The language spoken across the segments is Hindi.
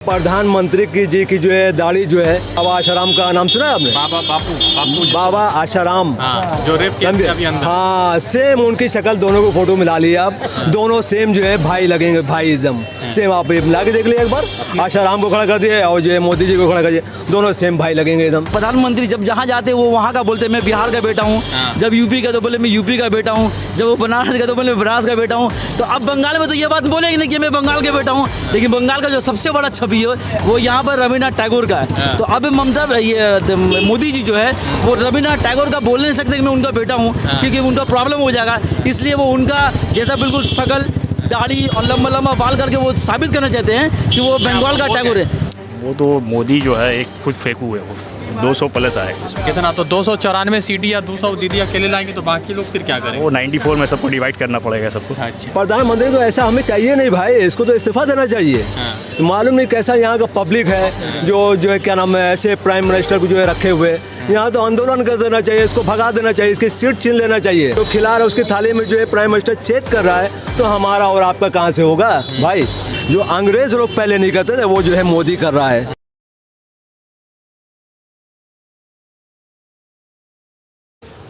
प्रधानमंत्री की जो है दाढ़ी जो है, बाबा आशाराम का नाम सुना है आपने? बाबा आशाराम, जो रेप केस में अभी अंदर। हाँ, सेम उनकी शक्ल, दोनों को फोटो मिला लिया आप, दोनों सेम जो है भाई लगेंगे, भाई एकदम सेम। आप मिला के देख लिया एक बार, आशाराम को खड़ा कर दिया और जो है मोदी जी को खड़ा कर दिया, दोनों सेम भाई लगेंगे एकदम। प्रधानमंत्री जब जहाँ जाते वो वहाँ का बोलते मैं बिहार का बेटा हूँ, जब यूपी का तो बोले मैं यूपी का बेटा हूँ, जब वो बनारस का तो बोले बनारस का बेटा हूँ। तो अब बंगाल में तो ये बात बोलेंगे नहीं कि मैं बंगाल का बेटा हूँ, लेकिन बंगाल का जो सबसे बड़ा छवि है वो यहाँ पर रविन्द्रनाथ टैगोर का है। तो अब ममता ये मोदी जी जो है वो रविन्द्रनाथ टैगोर का बोल नहीं सकते कि मैं उनका बेटा हूँ, क्योंकि उनका प्रॉब्लम हो जाएगा। इसलिए वो उनका जैसा बिल्कुल शकल, दाढ़ी और लंबा लंबा बाल करके वो साबित करना चाहते हैं कि वो बंगाल का टैगोर है। वो तो मोदी जो है एक खुद फेंकू है, वो 200 प्लस आए। कितना तो 294 सीटी या 200 दीदी अकेले लाएंगे तो बाकी लोग फिर क्या करेंगे? वो 94 में सबको डिवाइड करना पड़ेगा सबको। अच्छा, प्रधानमंत्री तो ऐसा हमें चाहिए नहीं भाई, इसको तो इस्तीफा देना चाहिए। मालूम नहीं कैसा यहाँ का पब्लिक है जो है क्या नाम है, ऐसे प्राइम मिनिस्टर को जो है रखे हुए। यहाँ तो आंदोलन कर देना चाहिए, इसको भगा देना चाहिए, इसकी सीट छीन लेना चाहिए। तो खिला रहा है उसकी थाली में जो है प्राइम मिनिस्टर छेद कर रहा है, तो हमारा और आपका कहाँ से होगा भाई? जो अंग्रेज लोग पहले नहीं करते थे वो जो है मोदी कर रहा है।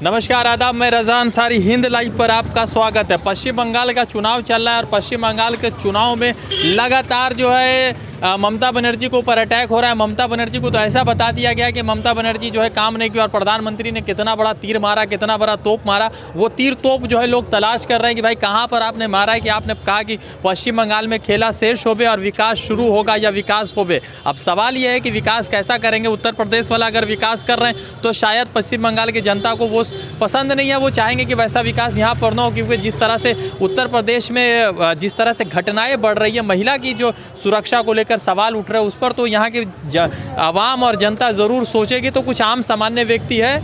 नमस्कार, आदाब, मैं रज़ा अंसारी, हिंद लाइव पर आपका स्वागत है। पश्चिम बंगाल का चुनाव चल रहा है और पश्चिम बंगाल के चुनाव में लगातार जो है ममता बनर्जी को ऊपर अटैक हो रहा है। ममता बनर्जी को तो ऐसा बता दिया गया कि ममता बनर्जी जो है काम नहीं किया और प्रधानमंत्री ने कितना बड़ा तीर मारा, कितना बड़ा तोप मारा। वो तीर तोप जो है लोग तलाश कर रहे हैं कि भाई कहाँ पर आपने मारा है, कि आपने कहा कि पश्चिम बंगाल में खेला शेष होवे और विकास शुरू होगा या विकास होवे। अब सवाल ये है कि विकास कैसा करेंगे? उत्तर प्रदेश वाला अगर विकास कर रहे हैं तो शायद पश्चिम बंगाल की जनता को वो पसंद नहीं है, वो चाहेंगे कि वैसा विकास यहाँ पर ना हो, क्योंकि जिस तरह से उत्तर प्रदेश में जिस तरह से घटनाएं बढ़ रही है, महिला की जो सुरक्षा को लेकर सवाल उठ रहे हैं, उस पर तो यहाँ के आवाम और जनता ज़रूर सोचेगी। तो कुछ आम सामान्य व्यक्ति है,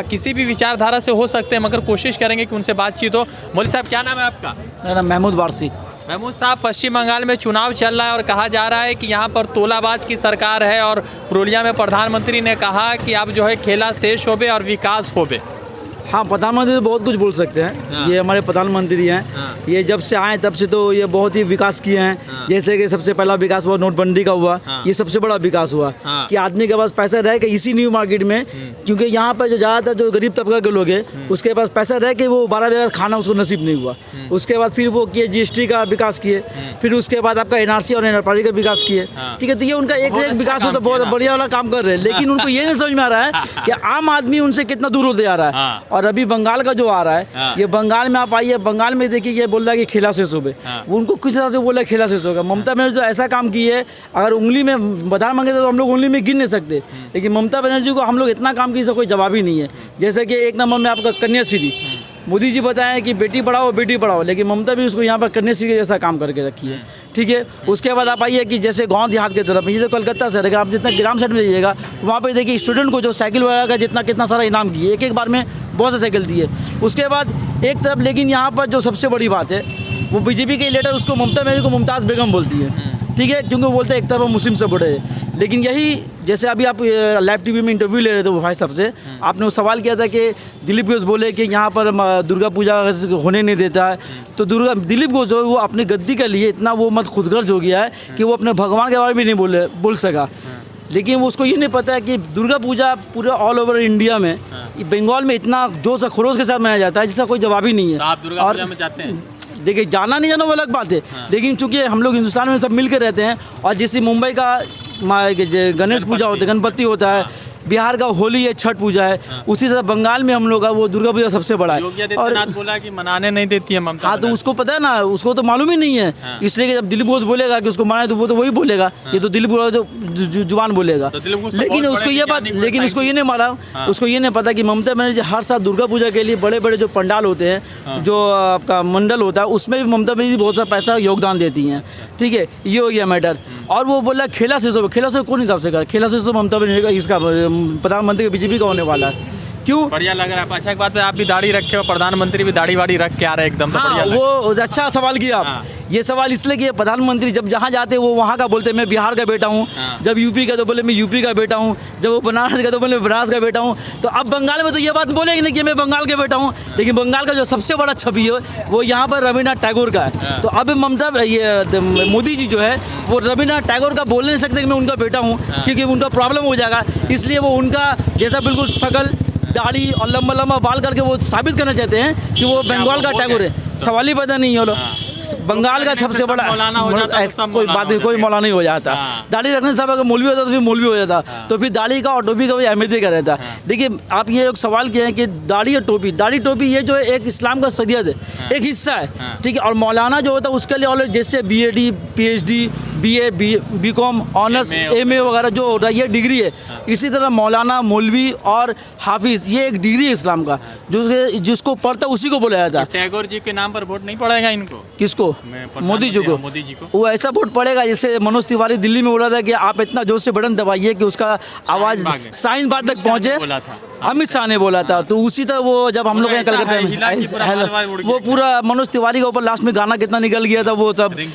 किसी भी विचारधारा से हो सकते हैं, मगर कोशिश करेंगे कि उनसे बातचीत हो। मौलवी साहब, क्या नाम है आपका? मेरा नाम महमूद वारसी। महमूद साहब, पश्चिम बंगाल में चुनाव चल रहा है और कहा जा रहा है कि यहाँ पर तोलाबाज की सरकार है और पुरुलिया में प्रधानमंत्री ने कहा कि अब जो है खेला शेष होवे और विकास होवे। हाँ, प्रधानमंत्री तो बहुत कुछ बोल सकते हैं। ये हमारे प्रधानमंत्री हैं, ये जब से आए तब से तो ये बहुत ही विकास किए हैं। जैसे कि सबसे पहला विकास हुआ नोटबंदी का हुआ, ये सबसे बड़ा विकास हुआ कि आदमी के पास पैसा रह के इसी न्यू मार्केट में, क्योंकि यहाँ पर जो ज़्यादातर जो गरीब तबका के लोग हैं उसके पास पैसा रह के वो 12 बजे खाना उसको नसीब नहीं हुआ। उसके बाद फिर वो किए GST का विकास किए, फिर उसके बाद आपका NRC और NRP का विकास किए। ठीक है, तो ये उनका एक विकास हो तो बहुत बढ़िया वाला काम कर रहे हैं, लेकिन उनको ये नहीं समझ में आ रहा है कि आम आदमी उनसे कितना दूर होते जा रहा है। और अभी बंगाल का जो आ रहा है, ये बंगाल में आप आइए, बंगाल में देखिए ये बोल रहा है कि खेला शेष होवे। वो उनको किस तरह से बोला खेला शेष होगा? ममता बनर्जी तो ऐसा काम की है, अगर उंगली में बता मांगे तो हम लोग उंगली में गिन नहीं सकते, लेकिन ममता बनर्जी को हम लोग इतना काम की कोई जवाब ही नहीं है। जैसे कि एक नंबर में आपका कन्याश्री, मोदी जी बताएं कि बेटी पढ़ाओ बेटी पढ़ाओ, लेकिन ममता भी उसको यहाँ पर कन्याश्री के जैसा काम करके रखी है। ठीक है, उसके बाद आप आइए कि जैसे गांव देहात की तरफ, जैसे कोलकाता शहर है, आप जितना ग्राम साइड में जाइएगा वहाँ पर देखिए स्टूडेंट को जो साइकिल वगैरह का जितना कितना सारा इनाम किए, एक बार में बहुत से साइकिल दिए। उसके बाद एक तरफ, लेकिन यहाँ पर जो सबसे बड़ी बात है वो बीजेपी के लीडर उसको ममता बनर्जी को मुमताज़ बेगम बोलती है। ठीक है, क्योंकि वो बोलते हैं एक तरफ मुस्लिम से बड़े हैं। लेकिन यही जैसे अभी आप लाइव टीवी में इंटरव्यू ले रहे थे वो भाई साहब से, आपने वो सवाल किया था कि दिलीप घोष बोले कि यहाँ पर दुर्गा पूजा होने नहीं देता है। तो दिलीप घोष जो है वो अपनी गद्दी के लिए इतना वो मत खुदगर्ज हो गया है कि वो अपने भगवान के बारे में नहीं बोल सका। लेकिन वो उसको ये नहीं पता है कि दुर्गा पूजा पूरे ऑल ओवर इंडिया में, बंगाल में इतना जोश और खरोश के साथ मनाया जाता है जिसका कोई जवाब ही नहीं है। आप दुर्गा पूजा में जाते हैं? देखिए, जाना नहीं जाना वो अलग बात है, लेकिन चूंकि हम लोग हिंदुस्तान में सब मिल के रहते हैं, और जैसे मुंबई का गणेश पूजा होता है, गणपति होता है, बिहार का होली है, छठ पूजा है, उसी तरह बंगाल में हम लोग का वो दुर्गा पूजा सबसे बड़ा है। और बोला कि मनाने नहीं देती है ममता। हाँ, तो उसको पता है ना, उसको तो मालूम ही नहीं है। इसलिए कि जब दिलीप घोष बोलेगा कि उसको माने तो वो तो वही बोलेगा, ये तो दिलीप घोष जो जुबान बोलेगा। लेकिन उसको ये बात, लेकिन उसको ये नहीं मारा, उसको ये नहीं पता कि ममता बनर्जी हर साल दुर्गा पूजा के लिए बड़े बड़े जो पंडाल होते हैं, जो आपका मंडल होता है, उसमें भी ममता बनर्जी बहुत सारा पैसा योगदान देती हैं। ठीक है, ये हो गया मैटर। और वो बोला खेला शेष हो, खेला शेष कौन हिसाब से कर? खेला शेष तो ममता बनर्जी का, इसका प्रधानमंत्री बीजेपी का होने वाला है। क्यों? बढ़िया लग रहा है। अच्छा एक बात है, आप भी दाढ़ी रखे हो, प्रधानमंत्री भी दाढ़ी वाड़ी रख के आ रहे हैं एकदम, तो हाँ, बढ़िया लग रहा है। वो अच्छा सवाल किया आप। हाँ। ये सवाल इसलिए किया, प्रधानमंत्री जब जहाँ जाते हैं वो वहाँ का बोलते हैं मैं बिहार का बेटा हूँ। हाँ। जब यूपी का तो बोले मैं यूपी का बेटा हूँ। जब वो बनारस का तो बोले बनारस का बेटा हूँ। तो अब बंगाल में तो ये बात बोलेंगे नहीं कि मैं बंगाल का बेटा हूँ। लेकिन बंगाल का जो सबसे बड़ा छवि है वो यहाँ पर रविन्द्रनाथ टैगोर का है। तो अब ममता ये मोदी जी जो है वो रविन्द्रनाथ टैगोर का बोल नहीं सकते कि मैं उनका बेटा हूँ, क्योंकि उनका प्रॉब्लम हो जाएगा। इसलिए वो उनका जैसा बिल्कुल शकल, दाढ़ी और लंबा लंबा बाल करके वो साबित करना चाहते हैं कि वो बंगाल का टैगोर है। सवाल ही पता नहीं है। बंगाल का सबसे बड़ा कोई बात नहीं, कोई मौलाना नहीं हो जाता। दाढ़ी रखने से अगर मौलवी होता तो फिर मौलवी हो जाता। तो फिर दाढ़ी का और टोपी का भी अहमियत का रहता। देखिए आप ये एक सवाल किए हैं कि दाढ़ी और टोपी, दाढ़ी टोपी ये जो है एक इस्लाम का शरीयत है, एक हिस्सा है, ठीक है। और मौलाना जो होता है उसके लिए ऑलरेडी जैसे BAD, PhD, BA, BCom, honours, MA वगैरह जो होता है ये डिग्री है। इसी तरह मौलाना, मौलवी और हाफिज ये एक डिग्री है इस्लाम का, जिसको पढ़ता उसी को बोला जाता है। टैगोर जी के नाम पर वोट नहीं पड़ेगा इनको? किसको? मोदी जी को। मोदी जी को वो ऐसा वोट पड़ेगा जैसे मनोज तिवारी दिल्ली में बोला था कि आप इतना जोर से बटन दबाइए कि उसका आवाज़ शाहीन बाग तक पहुँचे। अमित शाह ने बोला था। तो उसी तरह वो जब हम लोग कलकत्ता में वो पूरा मनोज तिवारी के ऊपर लास्ट में गाना कितना निकल गया था, वो सब रिंग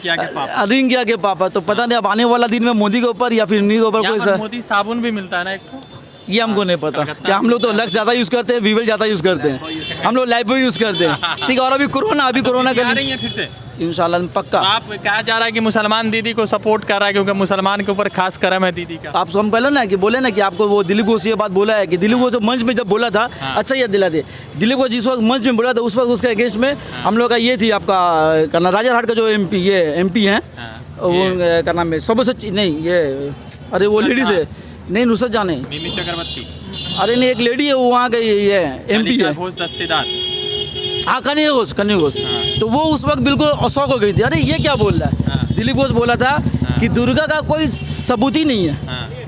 किया के पापा। तो पता नहीं अब आने वाला दिन में मोदी के ऊपर या फिर इन्हीं के ऊपर कोई मोदी साबुन भी मिलता है ना एक तो? ये हमको नहीं पता क्या। हम लोग तो लक्स ज़्यादा यूज़ करते हैं, वीवल ज़्यादा यूज़ करते हैं, हम लोग लाइफबॉय यूज़ करते हैं, ठीक है। और अभी कोरोना आ रही है फिर से इंशाल्लाह पक्का। आप कहा जा रहा है कि मुसलमान दीदी को सपोर्ट कर रहा है क्योंकि मुसलमान के ऊपर खास करम है दीदी का। आप हम पहले ना कि बोले ना कि आपको वो दिलीप घोष ये बात बोला है कि दिलीप घोष मंच में जब बोला था, अच्छा ये दिला दे, दिलीप घोष जिस वक्त मंच में बोला था उस वक्त उसके अगेंस्ट में हम लोग का ये थी आपका करना राजारहाट का जो MP हैं, वो क्या नाम है सबसे नहीं ये, अरे वो लेडीज है नहीं, नुसरत जाने, मिमी चक्रवर्ती, अरे नहीं एक लेडी है वो वहाँ का ये MP है, दस्तेदार, हाँ कन्या घोष। तो वो उस वक्त बिल्कुल शौक हो गई थी, अरे ये क्या बोल रहा है। दिलीप घोष बोला था कि दुर्गा का कोई सबूत ही नहीं है,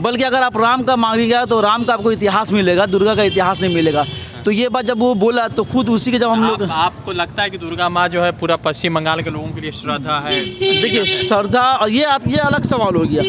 बल्कि अगर आप राम का मांगेगा तो राम का आपको इतिहास मिलेगा, दुर्गा का इतिहास नहीं मिलेगा। तो ये बात जब वो बोला तो खुद उसी के जब हम लोग आपको लगता है कि दुर्गा माँ जो है पूरा पश्चिम बंगाल के लोगों के लिए श्रद्धा है? देखिए श्रद्धा और ये अलग सवाल हो गया।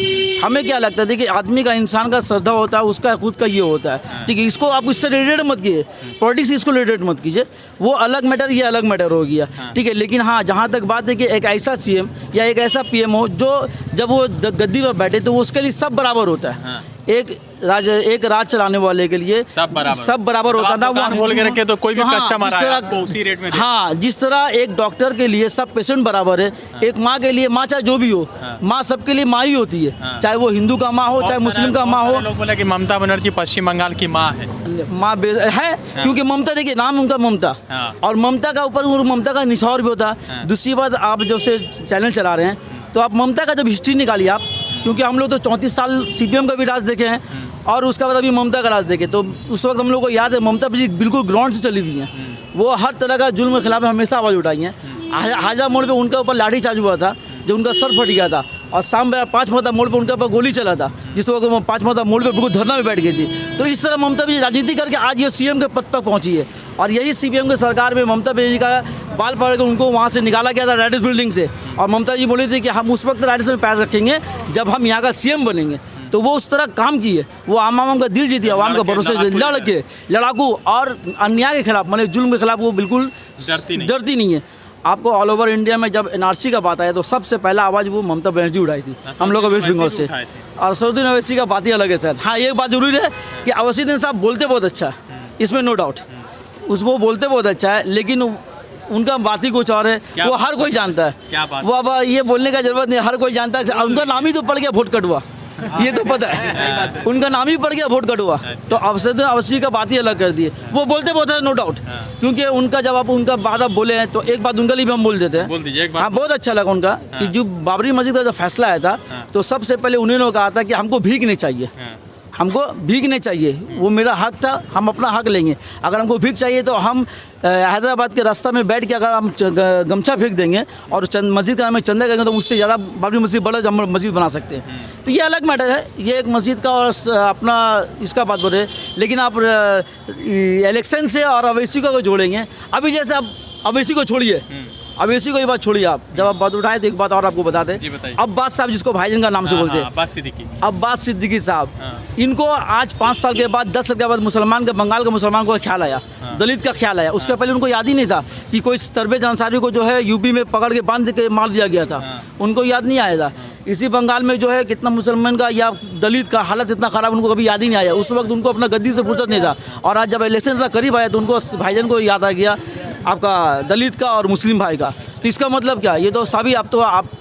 हमें क्या लगता है, देखिए आदमी का, इंसान का श्रद्धा होता है, उसका खुद का ये होता है, ठीक है। इसको आप इससे रिलेटेड मत कीजिए, पॉलिटिक्स इसको रिलेटेड मत कीजिए, वो अलग मैटर, ये अलग मैटर हो गया, ठीक है। लेकिन हाँ जहाँ तक बात है कि एक ऐसा CM या एक ऐसा PM हो जो जब वो गद्दी पर बैठे तो उसके लिए सब बराबर होता है। एक राज चलाने वाले के लिए सब बराबर होता था। वो बोल के रखे तो कोई भी कस्टमर आया तो उसी रेट में। हाँ, जिस तरह एक डॉक्टर के लिए सब पेशेंट बराबर है, एक माँ के लिए, माँ चाहे जो भी हो, माँ सबके लिए माँ ही होती है, चाहे वो हिंदू का माँ हो चाहे मुस्लिम का माँ हो। लोग बोले कि ममता बनर्जी पश्चिम बंगाल की माँ है। माँ है क्योंकि ममता, देखिए नाम उनका ममता, और ममता का ऊपर ममता का निछावर भी होता है। दूसरी बात, आप जो से चैनल चला रहे हैं तो आप ममता का जब हिस्ट्री निकालिए आप, क्योंकि हम लोग तो 34 साल CPM का भी राज देखे हैं और उसका बाद अभी ममता का राज देखे, तो उस वक्त हम लोग को याद है ममता जी बिल्कुल ग्राउंड से चली हुई हैं। वो हर तरह का जुल्म के खिलाफ हमेशा आवाज़ उठाई हैं। हाजा मोड़ पे उनके ऊपर लाठी चार्ज हुआ था जब उनका सर फट गया था, और शाम 5 मरतबा मोड़ पे उनके ऊपर गोली चला था, जिस वक्त वो 5 मरतबा मोड़ पे बिल्कुल धरना में बैठ गई थी। तो इस तरह ममता भी राजनीति करके आज ये CM के पद तक पहुँची है। और यही CPM की सरकार में ममता बनर्जी का बाल पकड़ कर उनको वहाँ से निकाला गया था रैडिस बिल्डिंग से, और ममता जी बोली थी कि हम उस वक्त रैडिस में पैर रखेंगे जब हम यहाँ का CM बनेंगे। तो वो उस तरह काम की है, वो आवाम का दिल जीती, आवाम का भरोसा लड़के लड़ाकू और अन्याय के खिलाफ, मतलब जुल्म के खिलाफ वो बिल्कुल डरती नहीं है। आपको ऑल ओवर इंडिया में जब NRC का बात आया तो सबसे पहला आवाज़ वो ममता बनर्जी उठाई थी हम लोग वेस्ट बंगाल से। और असदुद्दीन ओवैसी का बात ही अलग है सर। हाँ, एक बात जरूरी है कि असदुद्दीन साहब बोलते बहुत अच्छा है, इसमें नो डाउट, उसको बोलते बहुत अच्छा है, लेकिन उनका बात ही कुछ और है। वो हर कोई जानता है, वो अब ये बोलने का जरूरत नहीं, हर कोई जानता है। उनका नाम ही तो पड़ गया वोट कटवा, ये तो पता है, उनका नाम ही पड़ गया वोट कटवा। तो असदुद्दीन ओवैसी का बात ही अलग कर दिए, वो बोलते बहुत है नो डाउट, क्योंकि उनका जब आप उनका बात आप बोले हैं तो एक बात उनके लिए भी हम बोल देते हैं। हाँ, बहुत अच्छा लगा उनका कि जो बाबरी मस्जिद का जब फैसला आया था तो सबसे पहले उन्होंने कहा था कि हमको भीख नहीं चाहिए, हमको भीख नहीं चाहिए, वो मेरा हक था, हम अपना हक लेंगे। अगर हमको भीख चाहिए तो हम हैदराबाद के रास्ता में बैठ के अगर हम गमछा फेंक देंगे और मस्जिद का हमें चंदा करेंगे तो उससे ज़्यादा बाबरी मस्जिद बड़ा मस्जिद बना सकते हैं। तो ये अलग मैटर है, ये एक मस्जिद का और अपना इसका बात बोल रहे हैं। लेकिन आप इलेक्शन से और ओवैसी को जोड़ेंगे, अभी जैसे आप ओवैसी को छोड़िए, अब इसी को ये बात छोड़िए आप, जब आप बात उठाए तो एक बात और आपको बता दें। जी बताइए। अब्बास साहब जिसको भाईजान का नाम से बोलते हैं, अब्बास सिद्दीकी। अब्बास सिद्दीकी साहब, हाँ। इनको आज 5 साल के बाद 10 साल के बाद मुसलमान का, बंगाल का मुसलमान को ख्याल आया, दलित का ख्याल आया। उसके पहले उनको याद ही नहीं था कि कोई तरबेज अंसारी को जो है यूपी में पकड़ के बांध के मार दिया गया था, उनको याद नहीं आया था। इसी बंगाल में जो है कितना मुसलमान का या दलित का हालत इतना ख़राब उनको कभी याद ही नहीं आया। उस वक्त उनको अपना गद्दी से फुर्सत नहीं था, और आज जब इलेक्शन इतना करीब आया तो उनको भाईजान को याद आ गया आपका दलित का और मुस्लिम भाई का। तो इसका मतलब क्या, ये तो सभी आप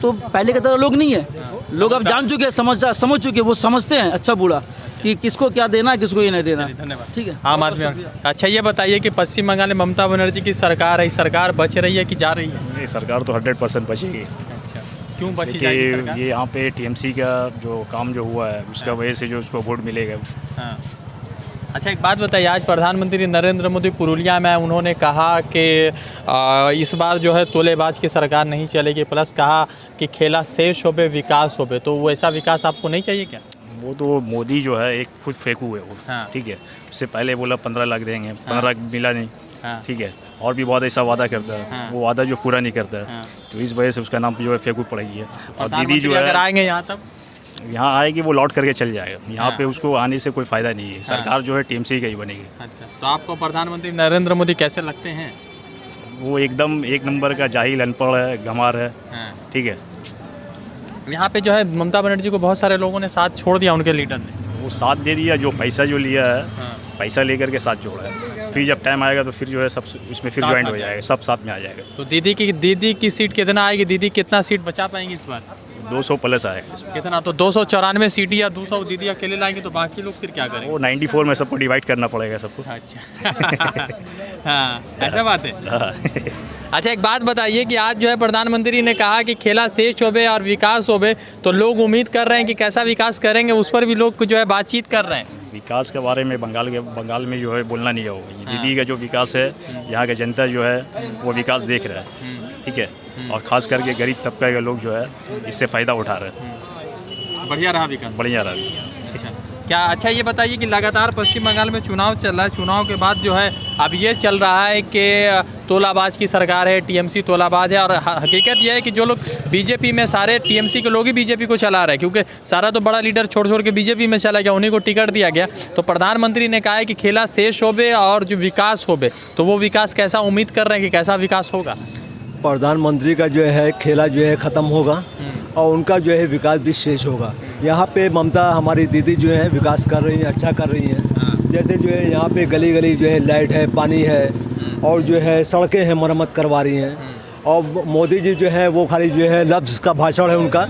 तो पहले की तरह लोग नहीं है, लोग अब जान चुके हैं, समझ चुके हैं, वो समझते हैं अच्छा बुरा कि किसको क्या देना है, किसको ये नहीं देना। धन्यवाद। ठीक है। आम आदमी। अच्छा ये बताइए कि पश्चिम बंगाल में ममता बनर्जी की सरकार है, सरकार बच रही है कि जा रही है? ये सरकार तो 100% बचेगी, अच्छा, क्यों बची जाएगी सरकार? ये यहाँ पे टीएमसी का जो काम जो हुआ है उसका वजह से जो उसको वोट मिलेगा। हाँ। अच्छा एक बात बताइए, आज प्रधानमंत्री नरेंद्र मोदी पुरुलिया में उन्होंने कहा कि इस बार जो है तोलेबाज की सरकार नहीं चलेगी, प्लस कहा कि खेला शेष होबे विकास होबे, तो वैसा विकास आपको नहीं चाहिए क्या? वो तो मोदी जो है एक खुद फेंकू है वो। हाँ। ठीक है, उससे पहले बोला 15 लाख देंगे, 15 मिला नहीं। हाँ। ठीक है, और भी बहुत ऐसा वादा करता है। हाँ। वो वादा जो पूरा नहीं करता है। हाँ। तो इस वजह से उसका नाम जो है फेंकू पड़ेगी है। और दीदी जो अगर है आएंगे यहाँ तब यहाँ आएगी, वो लौट करके चल जाएगा। यहाँ हाँ। पे उसको आने से कोई फ़ायदा नहीं है। सरकार जो है टीएमसी का ही बनेगी। अच्छा, तो आपको प्रधानमंत्री नरेंद्र मोदी कैसे लगते हैं? वो एकदम एक नंबर का जाहिल, अनपढ़ है, गंवार है। हाँ। ठीक है, यहाँ पे जो है ममता बनर्जी को बहुत सारे लोगों ने साथ छोड़ दिया, उनके लीडर ने। वो साथ दे दिया, जो पैसा जो लिया है, हाँ। पैसा लेकर के साथ जोड़ा है। फिर जब टाइम आएगा तो फिर जो है सब उसमें फिर साथ ज्वाइंट आ हो जाएगा, सब साथ में आ जाएगा। तो दीदी की सीट कितना आएगी? दीदी कितना सीट बचा पाएंगी इस बार? 200 प्लस आएगा इसमें। कितना? तो 294 सीट या 200 दीदी अकेले लाएंगे, तो बाकी लोग फिर क्या करेंगे? वो 94 में सबको डिवाइड करना पड़ेगा सबको। अच्छा हाँ, ऐसा बात है। हाँ। अच्छा एक बात बताइए कि आज जो है प्रधानमंत्री ने कहा कि खेला शेष होबे और विकास होबे, तो लोग उम्मीद कर रहे हैं कि कैसा विकास करेंगे, उस पर भी लोग जो है बातचीत कर रहे हैं। विकास के बारे में बंगाल में जो है बोलना नहीं है। वो दीदी का जो विकास है, यहाँ का जनता जो है वो विकास देख रहा है। ठीक है, और ख़ास करके गरीब तबका के लोग जो है इससे फ़ायदा उठा रहे हैं। बढ़िया रहा विकास? बढ़िया रहा। अच्छा क्या, अच्छा ये बताइए कि लगातार पश्चिम बंगाल में चुनाव चल रहा है, चुनाव के बाद जो है अब ये चल रहा है कि तोलाबाज की सरकार है, टीएमसी तोलाबाज है, और हकीकत यह है कि जो लोग बीजेपी में, सारे टीएमसी के लोग ही बीजेपी को चला रहे हैं, क्योंकि सारा तो बड़ा लीडर छोड़ के बीजेपी में चला गया, उन्हीं को टिकट दिया गया। तो प्रधानमंत्री ने कहा है कि खेला शेष होबे और जो विकास होबे, तो वो विकास कैसा उम्मीद कर रहे हैं कि कैसा विकास होगा? प्रधानमंत्री का जो है खेला जो है ख़त्म होगा और उनका जो है विकास भी शेष होगा। यहाँ पे ममता हमारी दीदी जो है विकास कर रही है, अच्छा कर रही हैं। जैसे जो है यहाँ पे गली गली जो है लाइट है, पानी है, और जो है सड़कें हैं, मरम्मत करवा रही हैं। और मोदी जी जो है वो खाली जो है लफ्ज़ का भाषण है उनका,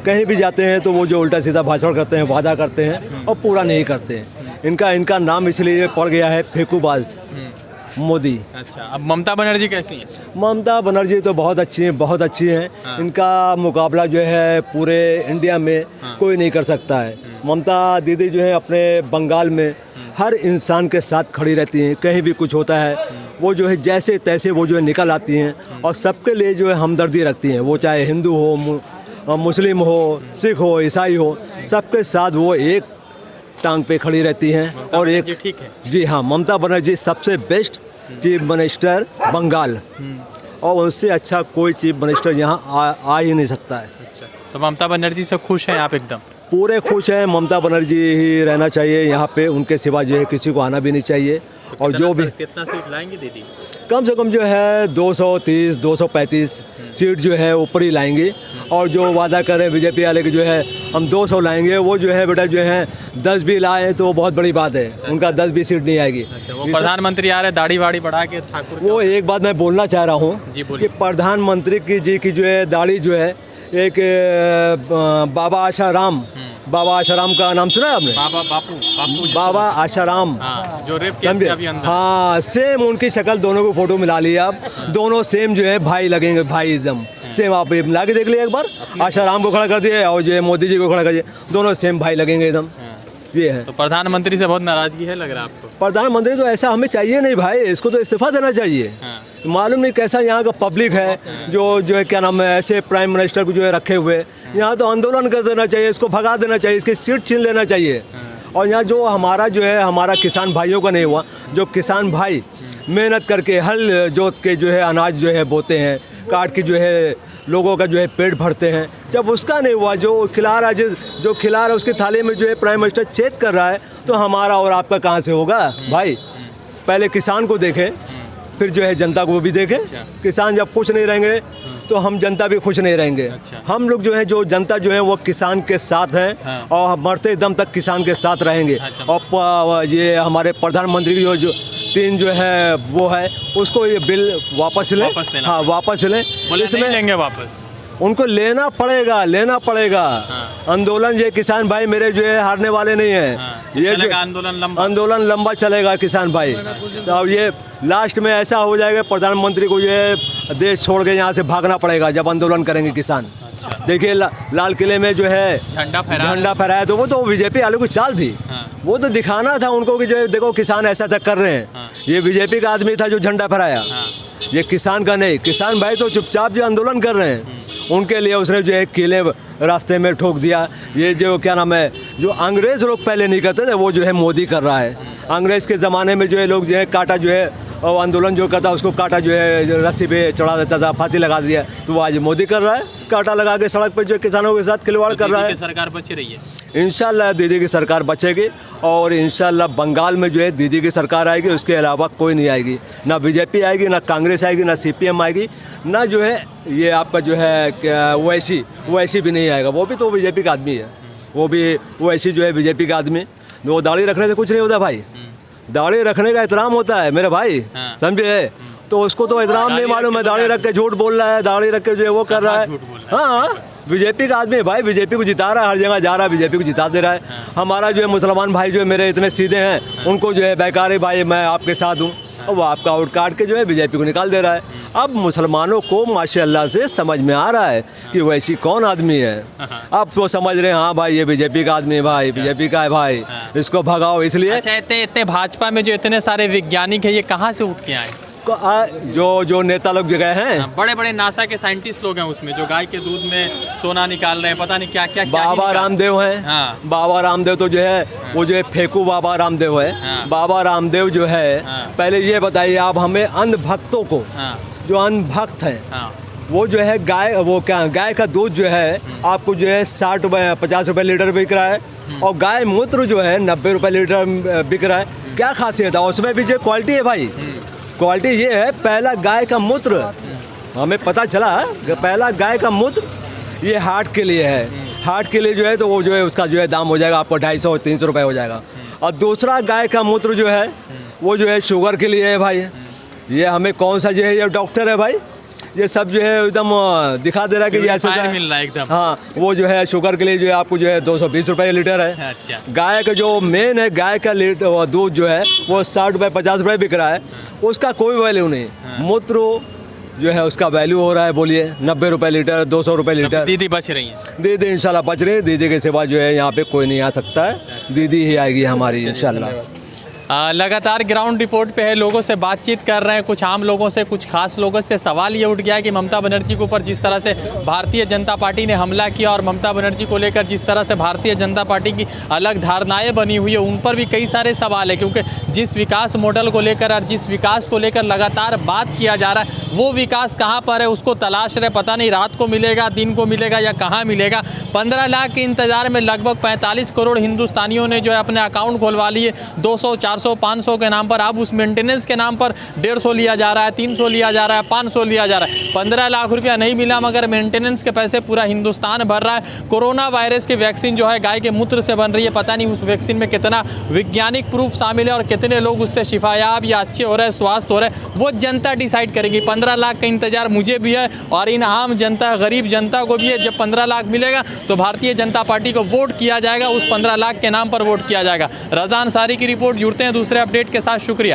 कहीं भी जाते हैं तो वो जो उल्टा सीधा भाषण करते हैं, वादा करते हैं और पूरा नहीं करते हैं। इनका नाम इसलिए पड़ गया है फेंकूबाज मोदी। अच्छा, अब ममता बनर्जी कैसी हैं? ममता बनर्जी तो बहुत अच्छी हैं, बहुत अच्छी हैं। हाँ। इनका मुकाबला जो है पूरे इंडिया में कोई नहीं कर सकता है। ममता दीदी जो है अपने बंगाल में हर इंसान के साथ खड़ी रहती हैं, कहीं भी कुछ होता है वो जो है जैसे तैसे वो जो है निकल आती हैं और सबके लिए जो है हमदर्दी रखती हैं। वो चाहे हिंदू हो, मुस्लिम हो, सिख हो, ईसाई हो, सबके साथ वो एक टांग पे खड़ी रहती हैं। और एक ठीक है जी हाँ, ममता बनर्जी सबसे बेस्ट चीफ मिनिस्टर बंगाल, और उससे अच्छा कोई चीफ मिनिस्टर यहाँ आ ही नहीं सकता है। अच्छा, तो ममता बनर्जी से खुश हैं आप? एकदम पूरे खुश हैं। ममता बनर्जी ही रहना चाहिए यहाँ पे, उनके सिवा जो है किसी को आना भी नहीं चाहिए। और जो भी कितना सीट लाएंगे दीदी? कम से कम जो है 230 235 सीट जो है ऊपर ही लाएंगे। और जो वादा कर रहे हैं बीजेपी वाले कि जो है हम 200 लाएंगे, वो जो है बेटा जो है 10 भी लाए तो बहुत बड़ी बात है। उनका 10 भी सीट नहीं आएगी। अच्छा, वो प्रधानमंत्री आ रहे दाढ़ी वाड़ी बढ़ा के ठाकुर वो एक बात मैं बोलना चाह रहा हूँ कि प्रधानमंत्री की जो है दाढ़ी जो है, एक बाबा आशाराम का नाम सुना है आपने? बाबा आशाराम, जो रेप केस के अभी अंदर। हाँ, सेम उनकी शक्ल, दोनों को फोटो मिला लिया आप, दोनों सेम जो है भाई लगेंगे, भाई एकदम सेम। आप मिला के देख लिया एक बार, आशाराम को खड़ा कर दिया और जो है मोदी जी को खड़ा कर दिया, दोनों सेम भाई लगेंगे एकदम। ये है। तो प्रधानमंत्री से बहुत नाराजगी है लग रहा है आपको? प्रधानमंत्री तो ऐसा हमें चाहिए नहीं भाई, इसको तो इस्तीफा देना चाहिए। मालूम नहीं कैसा यहाँ का पब्लिक है जो है क्या नाम है, ऐसे प्राइम मिनिस्टर को जो है रखे हुए। यहाँ तो आंदोलन कर देना चाहिए, इसको भगा देना चाहिए, इसकी सीट छीन लेना चाहिए। और यहाँ जो हमारा जो है, हमारा किसान भाइयों का नहीं हुआ, जो किसान भाई मेहनत करके हल जोत के जो है अनाज जो है बोते हैं, काट के जो है लोगों का जो है पेट भरते हैं। जब उसका नहीं हुआ, जो खिला रहा है जो खिला रहा है उसकी थाली में जो है प्राइम मिनिस्टर छेद कर रहा है, तो हमारा और आपका कहाँ से होगा भाई? पहले किसान को देखें, फिर जो है जनता को भी देखें। किसान जब खुश नहीं रहेंगे तो हम जनता भी खुश नहीं रहेंगे। हम लोग जो है, जो जनता जो है वो किसान के साथ हैं और मरते दम तक किसान के साथ रहेंगे। और ये हमारे प्रधानमंत्री की जो 3 जो है वो है, उसको ये बिल वापस लें। हाँ, वापस लें। इसमें लेंगे वापस, उनको लेना पड़ेगा। आंदोलन ये किसान भाई मेरे जो है हारने वाले नहीं है। ये जो आंदोलन लंबा चलेगा किसान भाई। तो अब ये लास्ट में ऐसा हो जाएगा, प्रधानमंत्री को ये देश छोड़ के यहाँ से भागना पड़ेगा जब आंदोलन करेंगे किसान। देखिए लाल किले में जो है झंडा फहराया, तो वो तो बीजेपी वालों की चाल थी। वो तो दिखाना था उनको कि जो है देखो किसान ऐसा तक कर रहे हैं। ये बीजेपी का आदमी था जो झंडा फहराया, ये किसान का नहीं। किसान भाई तो चुपचाप जो आंदोलन कर रहे हैं, उनके लिए उसने जो है किले रास्ते में ठोक दिया। ये जो क्या नाम है, जो अंग्रेज़ लोग पहले नहीं करते थे, वो जो है मोदी कर रहा है। अंग्रेज़ के ज़माने में जो है लोग जो है काटा जो है, और आंदोलन जो करता उसको काटा जो है रस्सी पे चढ़ा देता था, फांसी लगा दिया। तो वो आज मोदी कर रहा है, काटा लगा के सड़क पे जो किसानों के साथ खिलवाड़ कर रहा है। सरकार बच रही है, इंशाल्लाह दीदी की सरकार बचेगी और इंशाल्लाह बंगाल में जो है दीदी की सरकार आएगी। उसके अलावा कोई नहीं आएगी, ना बीजेपी आएगी, ना कांग्रेस आएगी, ना CPM आएगी, ना जो है ये आपका जो है ओवैसी भी नहीं आएगा। वो भी तो बीजेपी का आदमी है, वो भी ओवैसी जो है बीजेपी का आदमी। वो दाढ़ी रखने से कुछ नहीं होता भाई, दाढ़ी रखने का एहतराम होता है मेरे भाई, समझे? तो उसको तो एहतराम नहीं मालूम है, दाढ़ी रख के झूठ बोल रहा है, दाढ़ी रख के जो है वो कर रहा है। हाँ, बीजेपी का आदमी है भाई, बीजेपी को जिता रहा है, हर जगह जा रहा है, बीजेपी को जिता दे रहा है। हमारा जो है मुसलमान भाई जो है मेरे इतने सीधे हैं, उनको जो है बेकार है भाई मैं आपके साथ हूँ, और वो आपका वोट काट के जो है बीजेपी को निकाल दे रहा है। अब मुसलमानों को माशाल्लाह से समझ में आ रहा है कि वैसी कौन आदमी है। अब तो समझ रहे हैं हाँ भाई ये बीजेपी का आदमी है भाई, बीजेपी का है भाई, इसको भगाओ। इसलिए अच्छा, इतने भाजपा में जो इतने सारे वैज्ञानिक है, ये कहाँ से उठ के आए? जो नेता लोग जो गए हैं, बड़े बड़े नासा के साइंटिस्ट लोग हैं उसमें, जो गाय के दूध में सोना निकाल रहे हैं, पता नहीं क्या क्या। बाबा रामदेव हैं। बाबा रामदेव तो जो है वो जो है फेंकू बाबा रामदेव है। बाबा रामदेव जो है, पहले ये बताइए आप हमें अंध भक्तों को, जो अंध भक्त हैं, वो जो है गाय का दूध जो है आपको जो है 60 रुपये 50 रुपये लीटर बिक रहा है, और गाय मूत्र जो है 90 रुपये लीटर बिक रहा है। क्या खासियत है उसमें भी? जो क्वालिटी है भाई, क्वालिटी ये है, पहला गाय का मूत्र हमें पता चला, पहला गाय का मूत्र ये हार्ट के लिए है। हार्ट के लिए जो है तो वो जो है उसका जो है दाम हो जाएगा आपको 250-300 रुपये हो जाएगा। और दूसरा गाय का मूत्र जो है वो जो है शुगर के लिए है भाई। ये हमें कौन सा जो है ये डॉक्टर है भाई, ये सब जो है एकदम दिखा दे रहा है कि ऐसे मिल रहा है एकदम। हाँ, वो जो है शुगर के लिए जो है आपको जो है 220 रुपये लीटर है। अच्छा। गाय का जो मेन है, गाय का लीटर दूध जो है वो 60 रुपये 50 रुपये बिक रहा है, उसका कोई वैल्यू नहीं। मूत्र जो है उसका वैल्यू हो रहा है, बोलिए 90 रुपये लीटर, 200 रुपये लीटर। दीदी बच रही है, दीदी इंशाल्लाह बच रही है। दीदी के सिवा जो है यहाँ पे कोई नहीं आ सकता है, दीदी ही आएगी हमारी इंशाल्लाह। लगातार ग्राउंड रिपोर्ट पे है, लोगों से बातचीत कर रहे हैं, कुछ आम लोगों से, कुछ खास लोगों से। सवाल ये उठ गया है कि ममता बनर्जी के ऊपर जिस तरह से भारतीय जनता पार्टी ने हमला किया, और ममता बनर्जी को लेकर जिस तरह से भारतीय जनता पार्टी की अलग धारणाएं बनी हुई है, उन पर भी कई सारे सवाल है। क्योंकि जिस विकास मॉडल को लेकर और जिस विकास को लेकर लगातार बात किया जा रहा है, वो विकास कहाँ पर है उसको तलाश रहे। पता नहीं रात को मिलेगा, दिन को मिलेगा, या कहाँ मिलेगा। 15 लाख के इंतजार में लगभग 45 करोड़ हिंदुस्तानियों ने जो है अपने अकाउंट खुलवा लिए 200, 400, 500 के नाम पर। अब उस मेंटेनेंस के नाम पर 150 लिया जा रहा है, 300 लिया जा रहा है, 500 लिया जा रहा है। 15 लाख रुपया नहीं मिला, मगर मेंटेनेंस के पैसे पूरा हिंदुस्तान भर रहा है। कोरोना वायरस की वैक्सीन जो है गाय के मूत्र से बन रही है, पता नहीं उस वैक्सीन में कितना वैज्ञानिक प्रूफ शामिल है और कितने लोग उससे शिफायाब या अच्छे हो रहे हैं, स्वस्थ हो रहे हैं, वो जनता डिसाइड करेगी। 15 लाख का इंतजार मुझे भी है और इन आम जनता, गरीब जनता को भी है। जब 15 लाख मिलेगा तो भारतीय जनता पार्टी को वोट किया जाएगा, उस 15 लाख के नाम पर वोट किया जाएगा। रज़ा अंसारी की रिपोर्ट। जुड़ते हैं दूसरे अपडेट के साथ, शुक्रिया।